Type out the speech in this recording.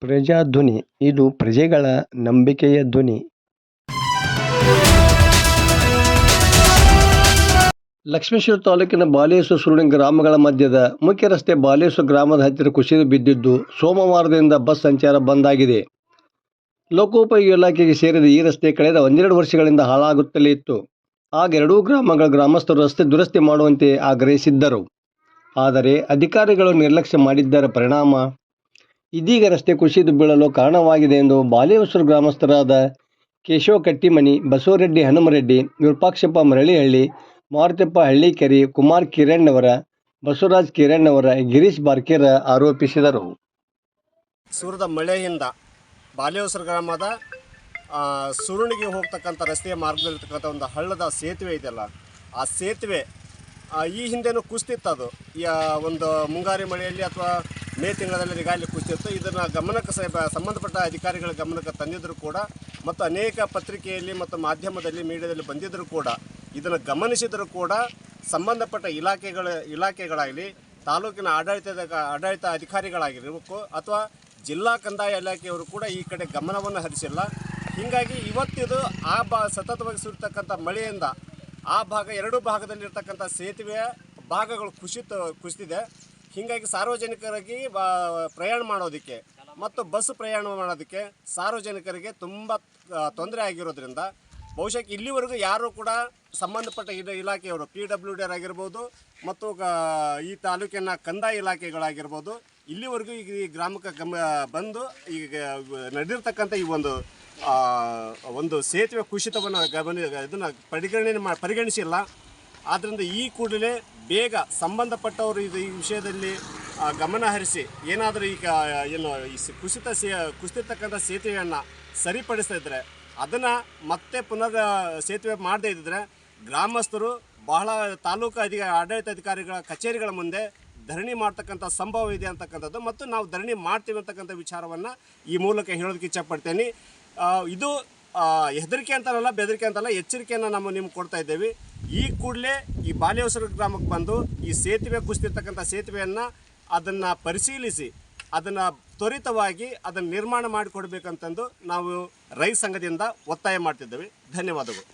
ಪ್ರಜಾಧ್ವನಿ ಇದು ಪ್ರಜೆಗಳ ನಂಬಿಕೆಯ ಧ್ವನಿ. ಲಕ್ಷ್ಮೇಶ್ವರ ತಾಲೂಕಿನ ಬಾಲೇಶ್ವರ ಸುರುಳಿ ಗ್ರಾಮಗಳ ಮಧ್ಯದ ಮುಖ್ಯ ರಸ್ತೆ ಬಾಲೇಶ್ವರ ಗ್ರಾಮದ ಹತ್ತಿರ ಕುಸಿದು ಬಿದ್ದಿದ್ದು ಸೋಮವಾರದಿಂದ ಬಸ್ ಸಂಚಾರ ಬಂದ್ ಆಗಿದೆ. ಲೋಕೋಪಯೋಗಿ ಇಲಾಖೆಗೆ ಸೇರಿದ ಈ ರಸ್ತೆ ಕಳೆದ 12 ವರ್ಷಗಳಿಂದ ಹಾಳಾಗುತ್ತಲೇ ಇತ್ತು. ಆಗ ಎರಡೂ ಗ್ರಾಮಗಳ ಗ್ರಾಮಸ್ಥರು ರಸ್ತೆ ದುರಸ್ತಿ ಮಾಡುವಂತೆ ಆಗ್ರಹಿಸಿದ್ದರು. ಆದರೆ ಅಧಿಕಾರಿಗಳು ನಿರ್ಲಕ್ಷ್ಯ ಮಾಡಿದ್ದರ ಪರಿಣಾಮ ಇದೀಗ ರಸ್ತೆ ಕುಸಿದು ಬೀಳಲು ಕಾರಣವಾಗಿದೆ ಎಂದು ಬಾಲೇಶ್ವರ ಗ್ರಾಮಸ್ಥರಾದ ಕೇಶವ ಕಟ್ಟಿಮನಿ, ಬಸವರೆಡ್ಡಿ ಹನುಮರೆಡ್ಡಿ, ವಿರೂಪಾಕ್ಷಪ್ಪ ಮರಳಿಹಳ್ಳಿ, ಮಾರುತಪ್ಪ ಹಳ್ಳಿಕೆರೆ, ಕುಮಾರ್ ಕಿರಣ್ ಬಸವರಾಜ್ ಕಿರಣ್ ಗಿರೀಶ್ ಬಾರ್ಕೇರ ಆರೋಪಿಸಿದರು. ಸುರಿದ ಮಳೆಯಿಂದ ಬಾಲೇಶ್ವರ ಗ್ರಾಮದ ಸುರುಣಿಗೆ ಹೋಗ್ತಕ್ಕಂಥ ರಸ್ತೆಯ ಮಾರ್ಗದಲ್ಲಿರ್ತಕ್ಕಂಥ ಒಂದು ಹಳ್ಳದ ಸೇತುವೆ ಇದೆಯಲ್ಲ, ಆ ಸೇತುವೆ ಈ ಹಿಂದೆನೂ ಕುಸಿತಿತ್ತು. ಅದು ಒಂದು ಮುಂಗಾರಿ ಮಳೆಯಲ್ಲಿ ಅಥವಾ ಮೇ ತಿಂಗಳಲ್ಲಿ ಈಗಾಗಲೇ ಕುಸಿತಿತ್ತು. ಇದನ್ನು ಗಮನಕ್ಕೆ ಸಂಬಂಧಪಟ್ಟ ಅಧಿಕಾರಿಗಳ ಗಮನಕ್ಕೆ ತಂದಿದ್ದರೂ ಕೂಡ ಮತ್ತು ಅನೇಕ ಪತ್ರಿಕೆಯಲ್ಲಿ ಮತ್ತು ಮಾಧ್ಯಮದಲ್ಲಿ ಮೀಡಿಯಾದಲ್ಲಿ ಬಂದಿದ್ದರೂ ಕೂಡ ಇದನ್ನು ಗಮನಿಸಿದರೂ ಕೂಡ ಸಂಬಂಧಪಟ್ಟ ಇಲಾಖೆಗಳಾಗಲಿ, ತಾಲೂಕಿನ ಆಡಳಿತ ಅಧಿಕಾರಿಗಳಾಗಿರಬೇಕು ಅಥವಾ ಜಿಲ್ಲಾ ಕಂದಾಯ ಇಲಾಖೆಯವರು ಕೂಡ ಈ ಕಡೆ ಗಮನವನ್ನು ಹರಿಸಿಲ್ಲ. ಹೀಗಾಗಿ ಇವತ್ತಿದು ಸತತವಾಗಿ ಸುರಿತಕ್ಕಂಥ ಮಳೆಯಿಂದ ಆ ಭಾಗ ಎರಡೂ ಭಾಗದಲ್ಲಿರ್ತಕ್ಕಂಥ ಸೇತುವೆಯ ಭಾಗಗಳು ಕುಸಿದಿದೆ. ಹೀಗಾಗಿ ಸಾರ್ವಜನಿಕರಿಗೆ ಪ್ರಯಾಣ ಮಾಡೋದಕ್ಕೆ ಮತ್ತು ಬಸ್ ಪ್ರಯಾಣ ಮಾಡೋದಕ್ಕೆ ಸಾರ್ವಜನಿಕರಿಗೆ ತುಂಬ ತೊಂದರೆ ಆಗಿರೋದ್ರಿಂದ ಬಹುಶಃ ಇಲ್ಲಿವರೆಗೂ ಯಾರೂ ಕೂಡ ಸಂಬಂಧಪಟ್ಟ ಇಲಾಖೆಯವರು PWD ಆಗಿರ್ಬೋದು ಮತ್ತು ಈ ತಾಲೂಕಿನ ಕಂದಾಯ ಇಲಾಖೆಗಳಾಗಿರ್ಬೋದು ಇಲ್ಲಿವರೆಗೂ ಈ ಗ್ರಾಮಕ್ಕೆ ಬಂದು ಈಗ ನಡೆದಿರ್ತಕ್ಕಂಥ ಈ ಒಂದು ಸೇತುವೆ ಕುಸಿತವನ್ನು ಇದನ್ನು ಪರಿಗಣಿಸಿಲ್ಲ. ಆದ್ದರಿಂದ ಈ ಕೂಡಲೇ ಬೇಗ ಸಂಬಂಧಪಟ್ಟವರು ಈ ವಿಷಯದಲ್ಲಿ ಗಮನ ಹರಿಸಿ ಏನಾದರೂ ಈಗ ಕುಸಿತಕ್ಕಂಥ ಸೇತುವೆಯನ್ನು ಸರಿಪಡಿಸ್ತಿದ್ರೆ ಅದನ್ನು ಮತ್ತೆ ಪುನರ್ ಸೇತುವೆ ಮಾಡದೇ ಇದ್ದರೆ ಗ್ರಾಮಸ್ಥರು ಬಹಳ ತಾಲೂಕು ಆಡಳಿತ ಅಧಿಕಾರಿಗಳ ಕಚೇರಿಗಳ ಮುಂದೆ ಧರಣಿ ಮಾಡ್ತಕ್ಕಂಥ ಸಂಭವ ಇದೆ ಅಂತಕ್ಕಂಥದ್ದು ಮತ್ತು ನಾವು ಧರಣಿ ಮಾಡ್ತೀವಿ ಅಂತಕ್ಕಂಥ ವಿಚಾರವನ್ನು ಈ ಮೂಲಕ ಹೇಳೋದಕ್ಕೆ ಇಚ್ಛಪಡ್ತೇನೆ. ಇದು ಹೆದರಿಕೆ ಅಂತಲ್ಲ, ಬೆದರಿಕೆ ಅಂತಲ್ಲ, ಎಚ್ಚರಿಕೆಯನ್ನು ನಿಮ್ಗೆ ಕೊಡ್ತಾ ಇದ್ದೇವೆ. ಈ ಕೂಡಲೇ ಈ ಬಾಲೇಶ್ವರ ಗ್ರಾಮಕ್ಕೆ ಬಂದು ಈ ಸೇತುವೆ ಕುಸಿತಿರ್ತಕ್ಕಂಥ ಸೇತುವೆಯನ್ನು ಅದನ್ನು ಪರಿಶೀಲಿಸಿ ಅದನ್ನು ತ್ವರಿತವಾಗಿ ಅದನ್ನು ನಿರ್ಮಾಣ ಮಾಡಿಕೊಡ್ಬೇಕಂತಂದು ನಾವು ರೈತ ಸಂಘದಿಂದ ಒತ್ತಾಯ ಮಾಡ್ತಿದ್ದೇವೆ. ಧನ್ಯವಾದಗಳು.